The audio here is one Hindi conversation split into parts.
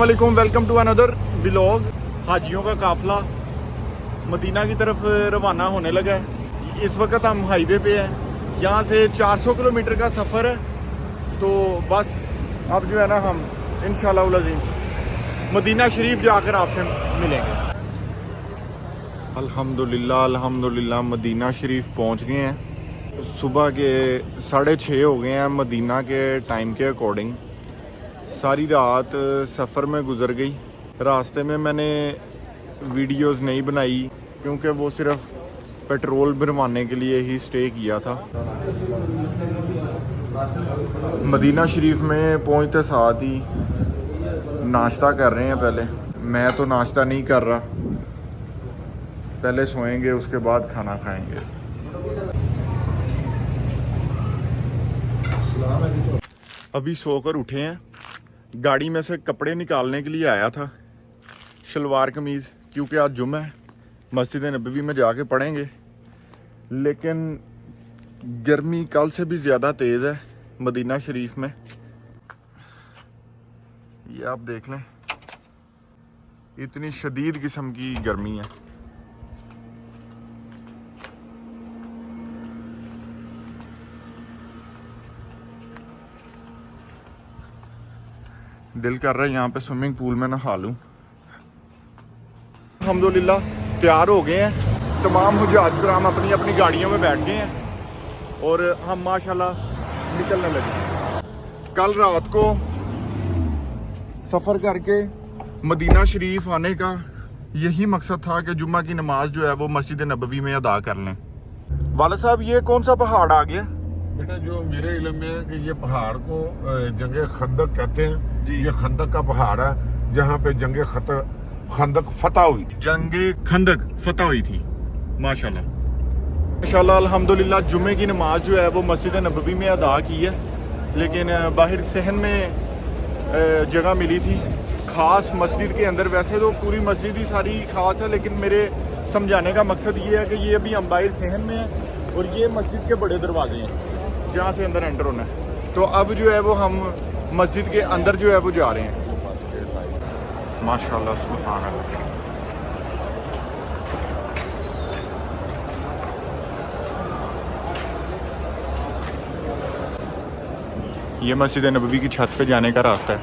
वालेकुम, वेलकम टू अनदर व्लॉग। हाजियों का काफिला मदीना की तरफ रवाना होने लगा है। इस वक्त हम हाईवे पे हैं। यहाँ से 400 किलोमीटर का सफ़र है। तो बस अब जो है ना, हम इंशाअल्लाह अज़ीम मदीना शरीफ जाकर आपसे मिलेंगे। अल्हम्दुलिल्लाह मदीना शरीफ पहुँच गए हैं। सुबह के 6:30 हो गए हैं मदीना के टाइम के अकॉर्डिंग। सारी रात सफ़र में गुजर गई। रास्ते में मैंने वीडियोस नहीं बनाई क्योंकि वो सिर्फ पेट्रोल भरवाने के लिए ही स्टे किया था। मदीना शरीफ में पहुंचते साथ ही नाश्ता कर रहे हैं। पहले मैं तो नाश्ता नहीं कर रहा, पहले सोएंगे उसके बाद खाना खाएंगे। अभी सोकर उठे हैं। गाड़ी में से कपड़े निकालने के लिए आया था, शलवार कमीज़, क्योंकि आज जुम्मा है। मस्जिद नबवी में जाके पढ़ेंगे, लेकिन गर्मी कल से भी ज़्यादा तेज़ है मदीना शरीफ में। ये आप देख लें, इतनी शदीद किस्म की गर्मी है। दिल कर रहा है यहाँ पे स्विमिंग पूल में नहा लूँ। अल्हम्दुलिल्लाह तैयार हो गए हैं तमाम हुज्जाज कराम, अपनी अपनी गाड़ियों में बैठ गए हैं और हम माशाल्लाह निकलने लगे। कल रात को सफ़र करके मदीना शरीफ आने का यही मकसद था कि जुम्मा की नमाज जो है वो मस्जिद नबवी में अदा कर लें। वाला साहब, ये कौन सा पहाड़ आ गया? बेटा, जो मेरे इल्म में है कि ये पहाड़ को जंगे खंदक कहते हैं। ये खंदक का पहाड़ है जहाँ पे जंगे खंदक फतह हुई थी। जंगे खंदक फतह हुई थी। माशाल्लाह अल्हम्दुलिल्लाह जुम्मे की नमाज जो है वो मस्जिद नबवी में अदा की है, लेकिन बाहर सहन में जगह मिली थी ख़ास मस्जिद के अंदर। वैसे तो पूरी मस्जिद ही सारी ख़ास है, लेकिन मेरे समझाने का मकसद ये है कि ये अभी हम बाहर सहन में हैं और ये मस्जिद के बड़े दरवाजे हैं जहाँ से अंदर एंटर होना है। तो अब जो है वो हम मस्जिद के अंदर जो है वो जा रहे हैं। माशाल्लाह सुभान अल्लाह। ये मस्जिद नबवी की छत पे जाने का रास्ता है।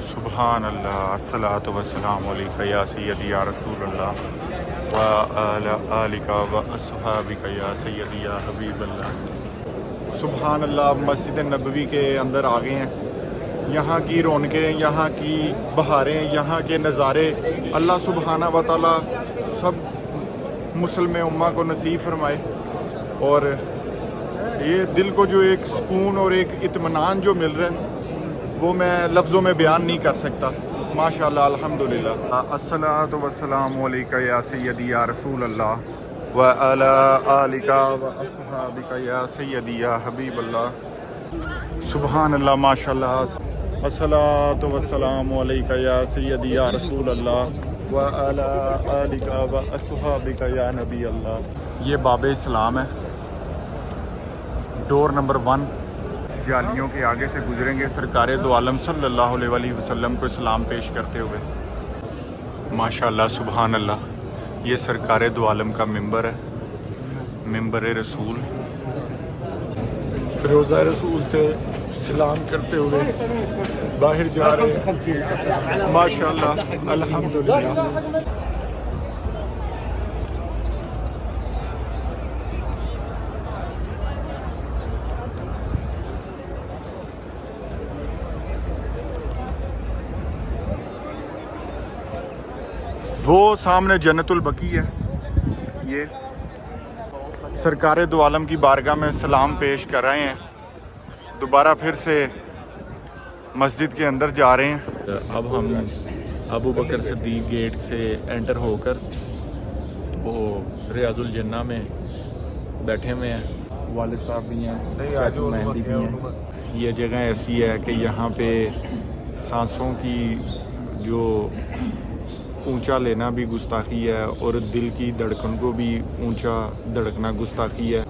सुभान अल्लाह, अस्सलातु वस्सलामु अलैका या सय्यदी या रसूल अल्लाह व अला आलिका व अस्हाबिका या सय्यदी या हबीब अल्लाह। सुभान अल्लाह, मस्जिद नबवी के अंदर आ गए हैं। यहाँ की रौनकें, यहाँ की बहारें, यहाँ के नज़ारे अल्लाह सुबहाना व तआला सब मुस्लिम उम्मा को नसीब फरमाए। और ये दिल को जो एक सुकून और एक इत्मीनान जो मिल रहा है वो मैं लफ्ज़ों में बयान नहीं कर सकता। माशाल्लाह अल्हम्दुलिल्लाह। अस्सलातु वस्सलामु अलैका या सय्यदी या रसूल अल्लाह व अला आलिका व अस्हाबिका या सय्यदी या हबीब अल्लाह। सुभान अल्लाह, माशाल्लाह। अस्सलातु वस्सलामु अलैका या सय्यदी या रसूल अल्लाह व अला आलिका व अस्हाबिका या नबी अल्लाह। ये बाब इस्लाम है, डोर नंबर 1। जालियों के आगे से गुजरेंगे सरकार दो आलम सल्लल्लाहु अलैहि वसल्लम को सलाम पेश करते हुए। माशाल्लाह सुभान अल्लाह। ये सरकार दो आलम का मिंबर है, मिंबर रसूल। रोज़ा रसूल से सलाम करते हुए बाहर जा रहे हैं। माशाल्लाह अल्हम्दुलिल्लाह। वो सामने जन्नतुल बकी है। ये सरकार दो आलम की बारगाह में सलाम पेश कर रहे हैं। दोबारा फिर से मस्जिद के अंदर जा रहे हैं। अब हम अबू बकर सिद्दीक गेट से एंटर होकर वो रियाजुल जन्ना में बैठे हुए हैं। वाले साहब भी हैं, चाचू मेहंदी भी हैं। ये जगह ऐसी है कि यहाँ पे सांसों की जो ऊंचा लेना भी गुस्ताखी है और दिल की धड़कन को भी ऊंचा धड़कना गुस्ताखी है।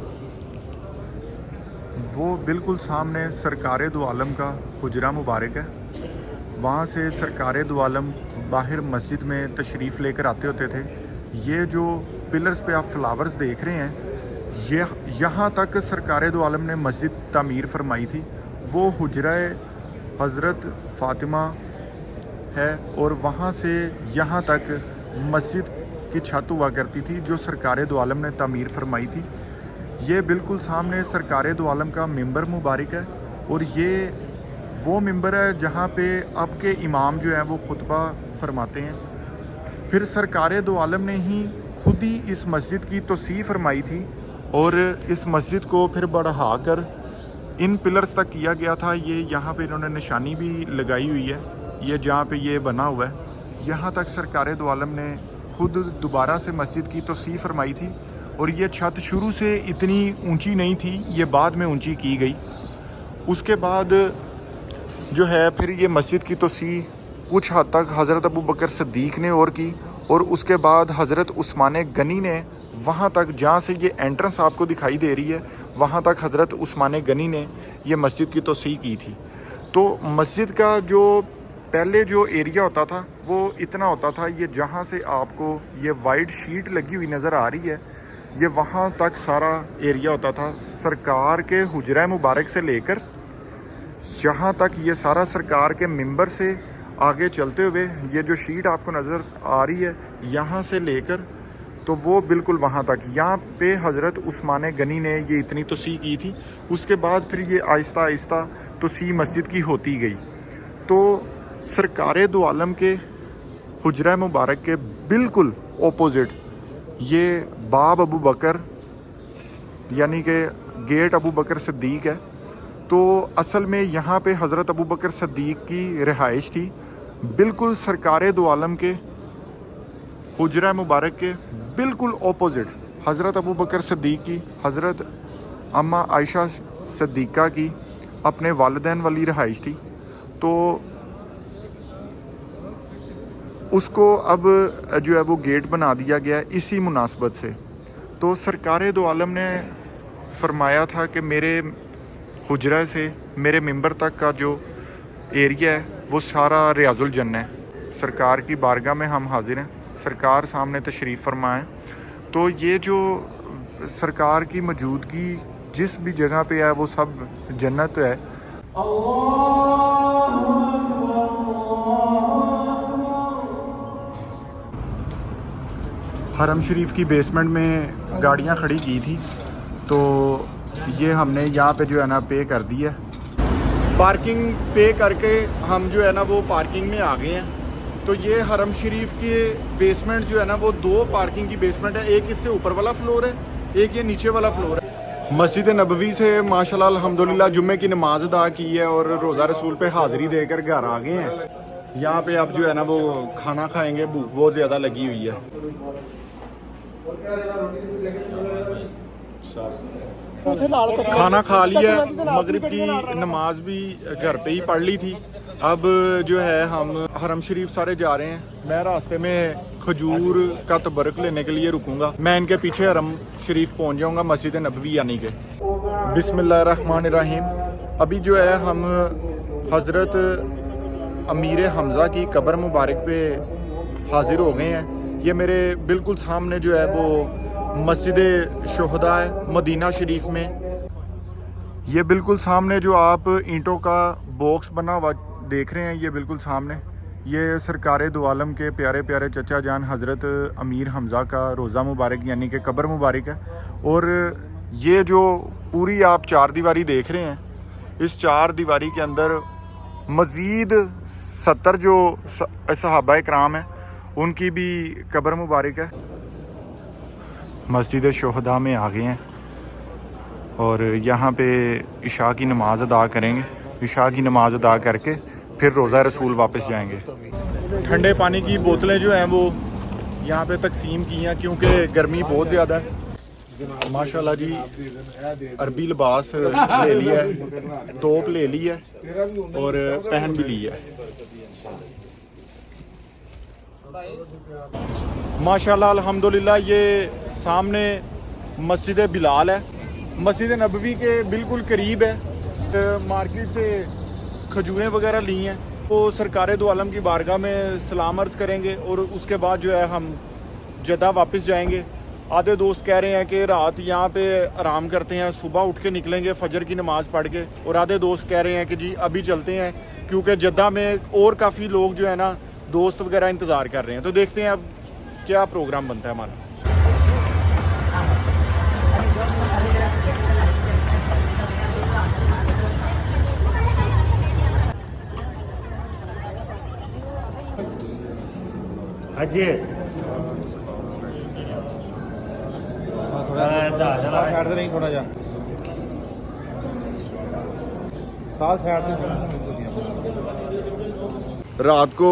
वो बिल्कुल सामने सरकार दो आलम का हुजरा मुबारक है। वहाँ से सरकार दो आलम बाहर मस्जिद में तशरीफ़ लेकर आते होते थे। ये जो पिलर्स पे आप फ्लावर्स देख रहे हैं, ये यहाँ तक सरकार दो आलम ने मस्जिद तामीर फरमाई थी। वो हुजरा हज़रत फ़ातिमा है और वहाँ से यहाँ तक मस्जिद की छत हुआ करती थी जो सरकार दो आलम ने तामीर फरमाई थी। ये बिल्कुल सामने सरकार दो आलम का मिंबर मुबारक है और ये वो मिंबर है जहाँ पे अब के इमाम जो हैं वो खुतबा फरमाते हैं। फिर सरकार दो आलम ने ही खुद ही इस मस्जिद की तोसी फरमाई थी और इस मस्जिद को फिर बढ़ा कर इन पिलर्स तक किया गया था। ये यहाँ पे इन्होंने निशानी भी लगाई हुई है, ये जहाँ पे ये बना हुआ है, यहाँ तक सरकार दो आलम ने खुद दोबारा से मस्जिद की तोसी फरमाई थी। और ये छत शुरू से इतनी ऊंची नहीं थी, ये बाद में ऊंची की गई। उसके बाद जो है फिर ये मस्जिद की तोसी कुछ हद तक हज़रत अबू बकर सिद्दीक़ ने और की, और उसके बाद हज़रत उस्मान गनी ने वहाँ तक, जहाँ से ये एंट्रेंस आपको दिखाई दे रही है, वहाँ तक हज़रत उस्मान गनी ने ये मस्जिद की तोसी की थी। तो मस्जिद का जो पहले जो एरिया होता था वो इतना होता था, ये जहाँ से आपको ये वाइट शीट लगी हुई नज़र आ रही है, ये वहाँ तक सारा एरिया होता था। सरकार के हुजरा मुबारक से लेकर यहाँ तक ये सारा सरकार के मिंबर से आगे चलते हुए ये जो शीट आपको नज़र आ रही है, यहाँ से लेकर तो वो बिल्कुल वहाँ तक, यहाँ पे हज़रत उस्मान गनी ने ये इतनी तोसी की थी। उसके बाद फिर ये आहिस्ता आहिस्ता तोसी मस्जिद की होती गई। तो सरकार दो आलम के हुजरा मुबारक के बिल्कुल ओपोज़िट ये बाब अबू बकर यानी कि गेट अबू बकर सिद्दीक़ है। तो असल में यहाँ पे हज़रत अबू बकर सिद्दीक़ की रिहाइश थी, बिल्कुल सरकार दो आलम के हुजरा मुबारक के बिल्कुल ओपोज़िट हज़रत अबू बकर सिद्दीक़ की, हज़रत अम्मा आयशा सिद्दीक़ा की अपने वालिदैन वाली रिहाइश थी। तो उसको अब जो है वो गेट बना दिया गया इसी मुनासबत से। तो सरकार दो आलम ने फरमाया था कि मेरे हुजरा से मेरे मिंबर तक का जो एरिया है वो सारा रियाजुल जन्नह है। सरकार की बारगाह में हम हाजिर हैं, सरकार सामने तशरीफ़ फरमाएं। तो ये जो सरकार की मौजूदगी जिस भी जगह पे है वो सब जन्नत है। हरम शरीफ की बेसमेंट में गाड़ियाँ खड़ी की थी, तो ये हमने यहाँ पे जो है ना पे कर दी है। पार्किंग पे करके हम जो है ना वो पार्किंग में आ गए हैं। तो ये हरम शरीफ के बेसमेंट जो है ना वो दो पार्किंग की बेसमेंट है, एक इससे ऊपर वाला फ्लोर है, एक ये नीचे वाला फ्लोर है। मस्जिद नबवी से माशाल्लाह अल्हम्दुलिल्लाह जुम्मे की नमाज अदा की है और रोज़ा रसूल पे हाज़िरी देकर घर आ गए हैं। यहाँ पे अब जो है ना वो खाना खाएंगे, भूख बहुत ज़्यादा लगी हुई है। खाना खा लिया, मगरिब की नमाज भी घर पे ही पढ़ ली थी। अब जो है हम हरम शरीफ सारे जा रहे हैं। मैं रास्ते में खजूर का तबरक लेने के लिए रुकूंगा, मैं इनके पीछे हरम शरीफ पहुंच जाऊंगा, मस्जिद नबवी यानी के। बिस्मिल्लाहिर्रहमानिर्रहीम। अभी जो है हम हज़रत अमीर हमज़ा की कब्र मुबारक पे हाजिर हो गए हैं। ये मेरे बिल्कुल सामने जो है वो मस्जिद शुहदा है मदीना शरीफ में। ये बिल्कुल सामने जो आप ईंटों का बॉक्स बना हुआ देख रहे हैं, ये बिल्कुल सामने ये सरकार दो आलम के प्यारे प्यारे चचा जान हज़रत अमीर हमज़ा का रोज़ा मुबारक यानी कि कब्र मुबारक है। और ये जो पूरी आप चार दीवारी देख रहे हैं, इस चार दीवारी के अंदर मज़ीद 70 जो सहाबा इकराम हैं उनकी भी कब्र मुबारक है। मस्जिद शुहदा में आ गए हैं और यहाँ पे इशा की नमाज अदा करेंगे। इशा की नमाज अदा करके फिर रोज़ा रसूल वापस जाएंगे। ठंडे पानी की बोतलें जो हैं वो यहाँ पे तकसीम की हैं क्योंकि गर्मी बहुत ज़्यादा है। माशाल्लाह जी, अरबी लिबास ले लिया है, तोप ले ली है और पहन भी ली है। माशाल्लाह अल्हम्दुलिल्लाह। ये सामने मस्जिद बिलाल है, मस्जिद नबवी के बिल्कुल करीब है। मार्केट से खजूरें वगैरह ली हैं वो सरकार दो आलम की बारगाह में सलाम अर्ज़ करेंगे और उसके बाद जो है हम जद्दा वापस जाएंगे। आधे दोस्त कह रहे हैं कि रात यहाँ पे आराम करते हैं, सुबह उठ के निकलेंगे फजर की नमाज़ पढ़ के, और आधे दोस्त कह रहे हैं कि जी अभी चलते हैं क्योंकि जद्दा में और काफ़ी लोग जो है ना दोस्त वगैरह इंतज़ार कर रहे हैं। तो देखते हैं अब क्या प्रोग्राम बनता है हमारा। अजय साइड से नहीं थोड़ा जा साथ साइड से रात को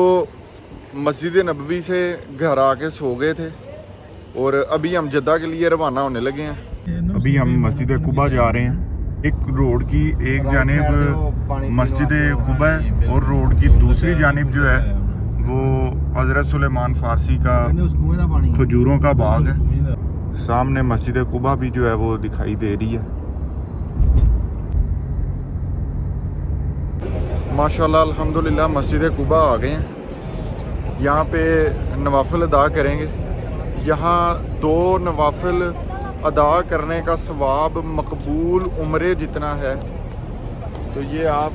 मस्जिद नबवी से घर आके सो गए थे और अभी हम जद्दा के लिए रवाना होने लगे हैं। अभी हम मस्जिद कुबा जा रहे हैं। एक रोड की एक जानिब मस्जिद कुबा है और रोड की दूसरी जानिब जो है वो हज़रत सुलेमान फ़ारसी का खजूरों का बाग है। सामने मस्जिद कुबा भी जो है वो दिखाई दे रही है। माशाल्लाह अल्हम्दुलिल्लाह मस्जिद कुबा आ गए हैं। यहाँ पे नवाफिल अदा करेंगे। यहाँ 2 नवाफिल अदा करने का सवाब मकबूल उम्रे जितना है। तो ये आप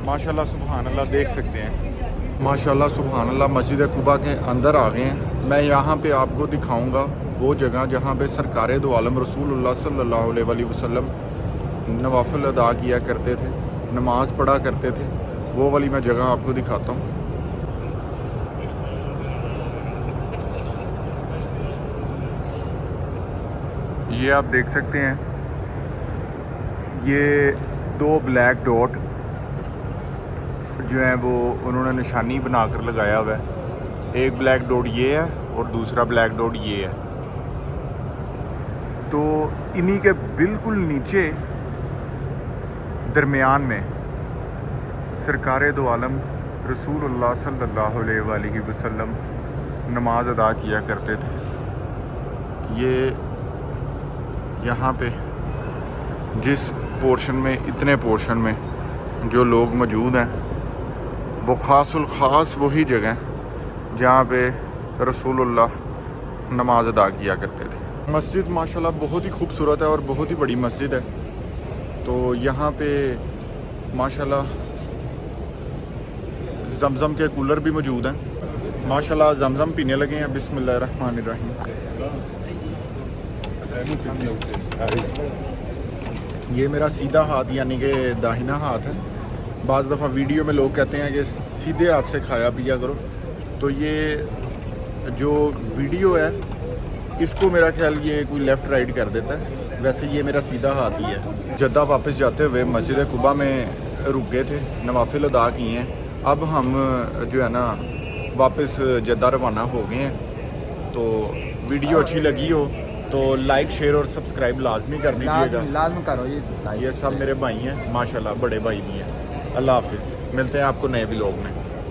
माशाल्लाह सुभान अल्लाह देख सकते हैं। माशाल्लाह सुभान अल्लाह मस्जिद कुबा के अंदर आ गए हैं। मैं यहाँ पे आपको दिखाऊंगा वो जगह जहाँ पे सरकार दो आलम रसूलुल्लाह सल्लल्लाहु अलैहि वसल्लम नवाफिल अदा किया करते थे, नमाज पढ़ा करते थे। वो वाली मैं जगह आपको दिखाता हूँ। ये आप देख सकते हैं, ये 2 ब्लैक डॉट जो है वो उन्होंने निशानी बनाकर लगाया हुआ है। एक ब्लैक डॉट ये है और दूसरा ब्लैक डॉट ये है। तो इन्हीं के बिल्कुल नीचे दरमियान में सरकार दो आलम रसूलुल्लाह सल्लल्लाहु अलैहि वसल्लम नमाज अदा किया करते थे। ये यहाँ पे जिस पोर्शन में, इतने पोर्शन में जो लोग मौजूद हैं वो ख़ासुल ख़ास वही जगह है जहाँ पे रसूलुल्लाह नमाज अदा किया करते थे। मस्जिद माशाल्लाह बहुत ही खूबसूरत है और बहुत ही बड़ी मस्जिद है। तो यहाँ पे माशाल्लाह जमज़म के कूलर भी मौजूद हैं। माशाल्लाह जमज़म पीने लगे हैं। बिस्मिल्लाहिर्रहमानिर्रहीम। ये मेरा सीधा हाथ यानी कि दाहिना हाथ है। बाज़ दफ़ा वीडियो में लोग कहते हैं कि सीधे हाथ से खाया पिया करो। तो ये जो वीडियो है इसको मेरा ख्याल ये कोई लेफ़्ट राइट कर देता है। वैसे ये मेरा सीधा हाथ ही है। जद्दा वापस जाते हुए मस्जिद कुबा में रुक गए थे, नवाफिल अदा किए हैं। अब हम जो है ना वापस जद्दा रवाना हो गए हैं। तो वीडियो अच्छी लगी हो तो लाइक शेयर और सब्सक्राइब लाजमी कर दीजिएगा। लाजमी करो ये सब मेरे भाई हैं माशाल्लाह, बड़े भाई भी हैं। अल्लाह हाफिज़। मिलते हैं आपको नए व्लॉग में।